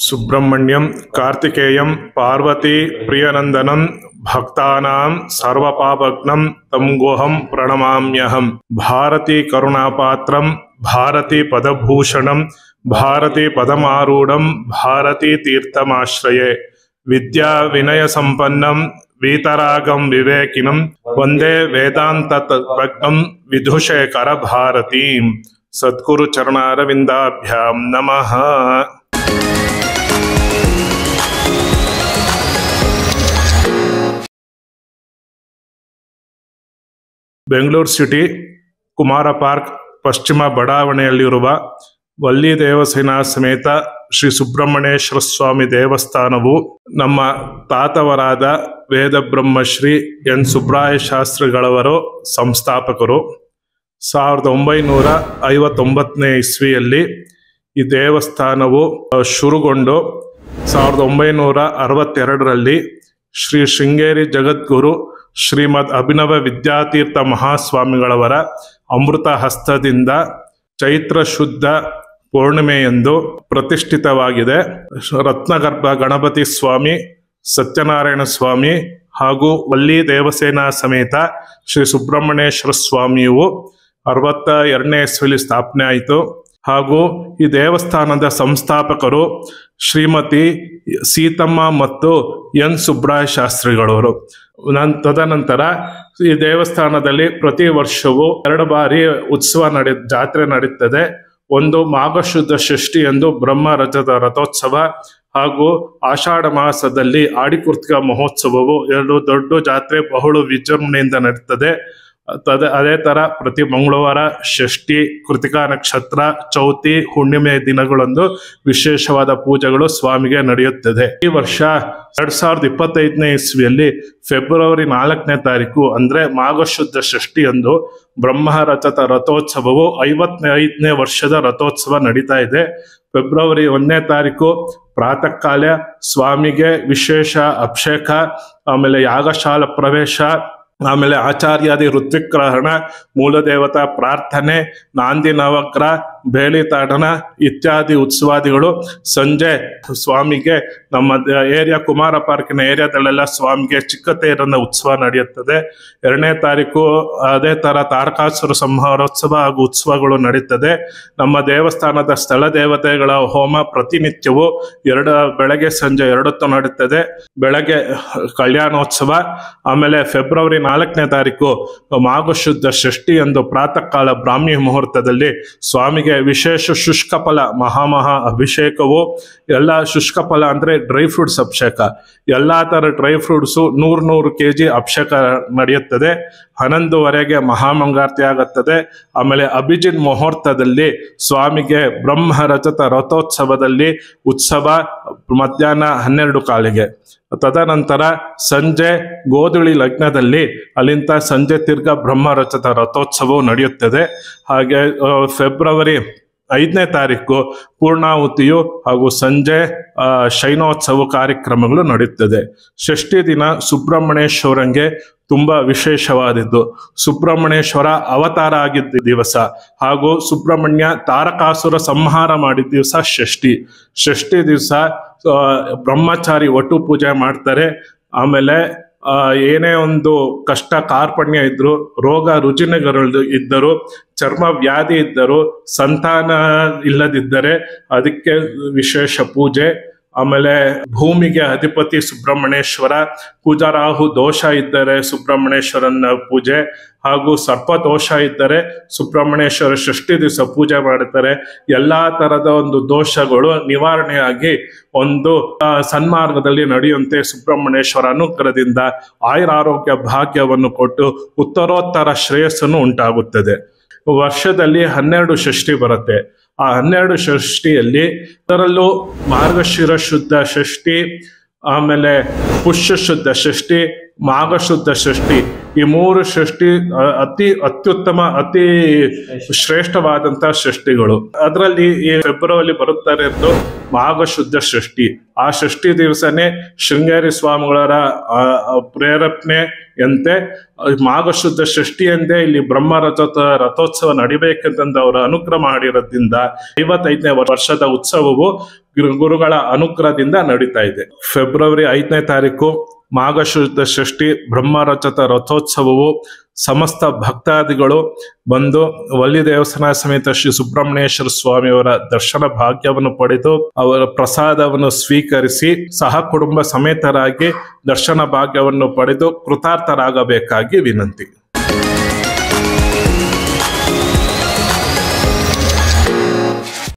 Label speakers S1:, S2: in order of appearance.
S1: सुब्रह्मण्यं कार्तिकेयं पार्वती प्रियनंदनं भक्तानां सर्वपापघ्नं तं गोहं प्रणमाम्यहं। भारती करुणापात्रं भारती पदभूषणं भारती पदमारूढं भारती तीर्थमाश्रये। विद्या विनय संपन्नं वीतरागं विवेकिनं वंदे वेदांततत्त्वज्ञं विदुषेकर भारतीं। सद्गुरु चरणारविंदाभ्यां नमः। ಬೆಂಗಳೂರು ಸಿಟಿ ಕುಮಾರ ಪಾರ್ಕ್ ಪಶ್ಚಿಮ ಬಡಾವಣೆಯಲ್ಲಿರುವ ವಲ್ಲಿ ದೇವಸೇನಾ ಸಮೇತ ಶ್ರೀ ಸುಬ್ರಹ್ಮಣ್ಯೇಶ್ವರ ಸ್ವಾಮಿ ದೇವಸ್ಥಾನವು ನಮ್ಮ ತಾತವರಾದ ವೇದ ಬ್ರಹ್ಮಶ್ರೀ ಎನ್ ಸುಬ್ರಾಯ ಶಾಸ್ತ್ರಿಗಳವರು ಸಂಸ್ಥಾಪಕರು. 1959ನೇ ಇಸ್ವಿಯಲ್ಲಿ ಈ ದೇವಸ್ಥಾನವು ಶುರುಗೊಂಡು 1962ರಲ್ಲಿ ಶ್ರೀ ಶೃಂಗೇರಿ ಜಗದ್ಗುರು ಶ್ರೀಮದ್ ಅಭಿನವ ವಿದ್ಯಾತೀರ್ಥ ಮಹಾಸ್ವಾಮಿಗಳವರ ಅಮೃತ ಹಸ್ತದಿಂದ ಚೈತ್ರ ಶುದ್ಧ ಪೂರ್ಣಿಮೆಯಂದು ಪ್ರತಿಷ್ಠಿತವಾಗಿದೆ. ರತ್ನಗರ್ಭ ಗಣಪತಿ ಸ್ವಾಮಿ, ಸತ್ಯನಾರಾಯಣ ಸ್ವಾಮಿ ಹಾಗೂ ವಲ್ಲಿ ದೇವಸೇನಾ ಸಮೇತ ಶ್ರೀ ಸುಬ್ರಹ್ಮಣ್ಯೇಶ್ವರ ಸ್ವಾಮಿಯು 62ನೇ ಇಸ್ವಿಯಲ್ಲಿ ಸ್ಥಾಪನೆ ಆಯಿತು. ಹಾಗೂ ಈ ದೇವಸ್ಥಾನದ ಸಂಸ್ಥಾಪಕರು ಶ್ರೀಮತಿ ಸೀತಮ್ಮ ಮತ್ತು ಎನ್ ಸುಬ್ರಾಯ ಶಾಸ್ತ್ರಿಗಳವರು. ತದನಂತರ ಈ ದೇವಸ್ಥಾನದಲ್ಲಿ ಪ್ರತಿ ವರ್ಷವೂ 2 ಬಾರಿ ಉತ್ಸವ ಜಾತ್ರೆ ನಡೆಯುತ್ತದೆ. ಒಂದು ಮಾಘಶುದ್ಧ ಷಷ್ಠಿ ಎಂದು ಬ್ರಹ್ಮ ರಥೋತ್ಸವ ಹಾಗೂ ಆಷಾಢ ಮಾಸದಲ್ಲಿ ಆಡಿಕೃತಿಕ ಮಹೋತ್ಸವವು 2 ದೊಡ್ಡ ಜಾತ್ರೆ ಬಹುಳ ವಿಜೃಂಭಣೆಯಿಂದ ನಡೆಯುತ್ತದೆ. ಅದೇ ತರ ಪ್ರತಿ ಮಂಗಳವಾರ ಷಷ್ಠಿ, ಕೃತಿಕಾ ನಕ್ಷತ್ರ, ಚೌತಿ, ಹುಣ್ಣಿಮೆ ದಿನಗಳಂದು ವಿಶೇಷವಾದ ಪೂಜೆಗಳು ಸ್ವಾಮಿಗೆ ನಡೆಯುತ್ತದೆ. ಈ ವರ್ಷ 2025ನೇ ಇಸ್ವಿಯಲ್ಲಿ ಫೆಬ್ರವರಿ 4ನೇ ತಾರೀಕು ಅಂದ್ರೆ ಮಾಘಶುದ್ಧ ಷಷ್ಠಿಯಂದು ಬ್ರಹ್ಮರಥದ ರಥೋತ್ಸವವು 55ನೇ ವರ್ಷದ ರಥೋತ್ಸವ ನಡೀತಾ ಇದೆ. ಫೆಬ್ರವರಿ 1ನೇ ತಾರೀಕು ಪ್ರಾತಃ ಕಾಲ ಸ್ವಾಮಿಗೆ ವಿಶೇಷ ಅಭಿಷೇಕ, ಆಮೇಲೆ ಯಾಗಶಾಲ ಪ್ರವೇಶ, ಆಮೇಲೆ ಆಚಾರ್ಯಾದಿ ಋತ್ವಿಗ್ರಹಣ, ಮೂಲದೇವತಾ ಪ್ರಾರ್ಥನೆ, ನಾಂದಿ ನವಗ್ರಹ, ಬೇಳಿ ತಾಡನ ಇತ್ಯಾದಿ ಉತ್ಸವಾದಿಗಳು. ಸಂಜೆ ಸ್ವಾಮಿಗೆ ನಮ್ಮ ಏರಿಯಾ ಕುಮಾರ ಪಾರ್ಕಿನ ಏರಿಯಾದಲ್ಲೆಲ್ಲ ಸ್ವಾಮಿಗೆ ಚಿಕ್ಕ ತೇರನ ಉತ್ಸವ ನಡೆಯುತ್ತದೆ. 2ನೇ ತಾರೀಕು ಅದೇ ತರ ತಾರಕಾಸುರ ಸಂಹಾರೋತ್ಸವ ಹಾಗೂ ಉತ್ಸವಗಳು ನಡೀತದೆ. ನಮ್ಮ ದೇವಸ್ಥಾನದ ಸ್ಥಳ ದೇವತೆಗಳ ಹೋಮ ಪ್ರತಿನಿತ್ಯವೂ ಬೆಳಗ್ಗೆ ಸಂಜೆ 2 ಹೊತ್ತು ನಡೀತದೆ. ಬೆಳಗ್ಗೆ ಕಲ್ಯಾಣೋತ್ಸವ, ಆಮೇಲೆ ಫೆಬ್ರವರಿ 4ನೇ ತಾರೀಕು ಮಾಘಶುದ್ಧ ಷಷ್ಠಿ ಎಂದು ಪ್ರಾತಃ ಕಾಲ ಬ್ರಾಹ್ಮಿ ಮುಹೂರ್ತದಲ್ಲಿ ಸ್ವಾಮಿಗೆ ವಿಶೇಷ ಶುಷ್ಕ ಫಲ ಮಹಾ ಅಭಿಷೇಕವು. ಎಲ್ಲ ಶುಷ್ಕ ಫಲ ಅಂದ್ರೆ ಡ್ರೈ ಫ್ರೂಟ್ಸ್ ಅಭಿಷೇಕ, ಎಲ್ಲಾ ತರ ಡ್ರೈ ಫ್ರೂಟ್ಸು 100 kg ಅಭಿಷೇಕ ನಡೆಯುತ್ತದೆ. 11ವರೆಗೆ ಮಹಾಮಂಗಾರತಿ ಆಗುತ್ತದೆ. ಆಮೇಲೆ ಅಭಿಜಿನ್ ಮುಹೂರ್ತದಲ್ಲಿ ಸ್ವಾಮಿಗೆ ಬ್ರಹ್ಮರಥದ ರಥೋತ್ಸವದಲ್ಲಿ ಉತ್ಸವ ಮಧ್ಯಾಹ್ನ 12 ಕಾಲಿಗೆ. ತದನಂತರ ಸಂಜೆ ಗೋಧುಳಿ ಲಗ್ನದಲ್ಲಿ ಅಲ್ಲಿಂದ ಸಂಜೆ ತಿರ್ಗಾ ಬ್ರಹ್ಮರಥದ ರಥೋತ್ಸವವು ನಡೆಯುತ್ತದೆ. ಹಾಗೆ ಫೆಬ್ರವರಿ 5ನೇ ತಾರೀಕು ಪೂರ್ಣಾಹುತಿಯು ಹಾಗೂ ಸಂಜೆ ಶೈನೋತ್ಸವ ಕಾರ್ಯಕ್ರಮಗಳು ನಡೆಯುತ್ತದೆ. ಷಷ್ಠಿ ದಿನ ಸುಬ್ರಹ್ಮಣ್ಯೇಶ್ವರಂಗೆ ತುಂಬಾ ವಿಶೇಷವಾದದ್ದು. ಸುಬ್ರಹ್ಮಣ್ಯೇಶ್ವರ ಅವತಾರ ಆಗಿದ್ದ ದಿವಸ ಹಾಗೂ ಸುಬ್ರಹ್ಮಣ್ಯ ತಾರಕಾಸುರ ಸಂಹಾರ ಮಾಡಿದ ದಿವಸ ಷಷ್ಠಿ ದಿವಸ ಬ್ರಹ್ಮಚಾರಿ ಒಟ್ಟು ಪೂಜೆ ಮಾಡ್ತಾರೆ. ಆಮೇಲೆ ಏನೇ ಒಂದು ಕಷ್ಟ ಕಾರ್ಪಣ್ಯ ಇದ್ರು, ರೋಗ ರುಜಿನಗಳು ಇದ್ದರು, ಚರ್ಮ ವ್ಯಾಧಿ ಇದ್ದರು, ಸಂತಾನ ಇಲ್ಲದಿದ್ದರೆ ಅದಕ್ಕೆ ವಿಶೇಷ ಪೂಜೆ. ಆಮೇಲೆ ಭೂಮಿಗೆ ಅಧಿಪತಿ ಸುಬ್ರಹ್ಮಣ್ಯೇಶ್ವರ, ಕುಜರಾಹು ದೋಷ ಇದ್ದರೆ ಸುಬ್ರಹ್ಮಣ್ಯೇಶ್ವರನ ಪೂಜೆ, ಹಾಗೂ ಸರ್ಪ ದೋಷ ಇದ್ದರೆ ಸುಬ್ರಹ್ಮಣ್ಯೇಶ್ವರ ಷಷ್ಠಿ ದಿವಸ ಪೂಜೆ ಮಾಡುತ್ತಾರೆ. ಎಲ್ಲಾ ತರದ ಒಂದು ದೋಷಗಳು ನಿವಾರಣೆಯಾಗಿ ಒಂದು ಸನ್ಮಾರ್ಗದಲ್ಲಿ ನಡೆಯುವಂತೆ ಸುಬ್ರಹ್ಮಣ್ಯೇಶ್ವರ ಅನುಗ್ರಹದಿಂದ ಆಯುರಾರೋಗ್ಯ ಭಾಗ್ಯವನ್ನು ಕೊಟ್ಟು ಉತ್ತರೋತ್ತರ ಶ್ರೇಯಸ್ಸನ್ನು ಉಂಟಾಗುತ್ತದೆ. ವರ್ಷದಲ್ಲಿ 12 ಷಷ್ಠಿ ಬರುತ್ತೆ. ಆ 12 ಷಷ್ಠಿಯಲ್ಲಿ ಅದರಲ್ಲೂ ಮಾರ್ಗಶಿರ ಶುದ್ಧ ಷಷ್ಠಿ, ಆಮೇಲೆ ಪುಷ್ಯ ಶುದ್ಧ ಷಷ್ಠಿ, ಮಾಘಶುದ್ಧ ಷಷ್ಠಿ. ಈ 3 ಷಷ್ಠಿ ಅತಿ ಅತ್ಯುತ್ತಮ, ಅತಿ ಶ್ರೇಷ್ಠವಾದಂತ ಷಷ್ಠಿಗಳು. ಅದರಲ್ಲಿ ಈ ಫೆಬ್ರವರಿ ಬರುತ್ತಾರೆ ಇರೋದು ಮಾಘಶುದ್ಧ ಷಷ್ಠಿ. ಆ ಷಷ್ಠಿ ದಿವಸನೇ ಶೃಂಗೇರಿ ಸ್ವಾಮಿಗಳರ ಪ್ರೇರೇಪಣೆಯಂತೆ ಮಾಘಶುದ್ಧ ಷಷ್ಠಿಯಂದೇ ಇಲ್ಲಿ ಬ್ರಹ್ಮ ರಥೋತ್ಸವ ನಡಿಬೇಕಂತಂದು ಅವರ ಅನುಗ್ರಹ ಮಾಡಿರೋದ್ರಿಂದ 55ನೇ ವರ್ಷದ ಉತ್ಸವವು ಗುರುಗಳ ಅನುಗ್ರಹದಿಂದ ನಡೀತಾ ಇದೆ. ಫೆಬ್ರವರಿ 5ನೇ ತಾರೀಕು ಮಾಘಶುದ್ಧ ಷಷ್ಠಿ ಬ್ರಹ್ಮರಥದ ರಥೋತ್ಸವವು ಸಮಸ್ತ ಭಕ್ತಾದಿಗಳು ಬಂದು ವಲ್ಲಿ ದೇವಸ್ಥಾನ ಸಮೇತ ಶ್ರೀ ಸುಬ್ರಹ್ಮಣ್ಯೇಶ್ವರ ಸ್ವಾಮಿಯವರ ದರ್ಶನ ಭಾಗ್ಯವನ್ನು ಪಡೆದು ಅವರ ಪ್ರಸಾದವನ್ನು ಸ್ವೀಕರಿಸಿ ಸಹ ಕುಟುಂಬ ಸಮೇತರಾಗಿ ದರ್ಶನ ಭಾಗ್ಯವನ್ನು ಪಡೆದು ಕೃತಾರ್ಥರಾಗಬೇಕಾಗಿ ವಿನಂತಿ.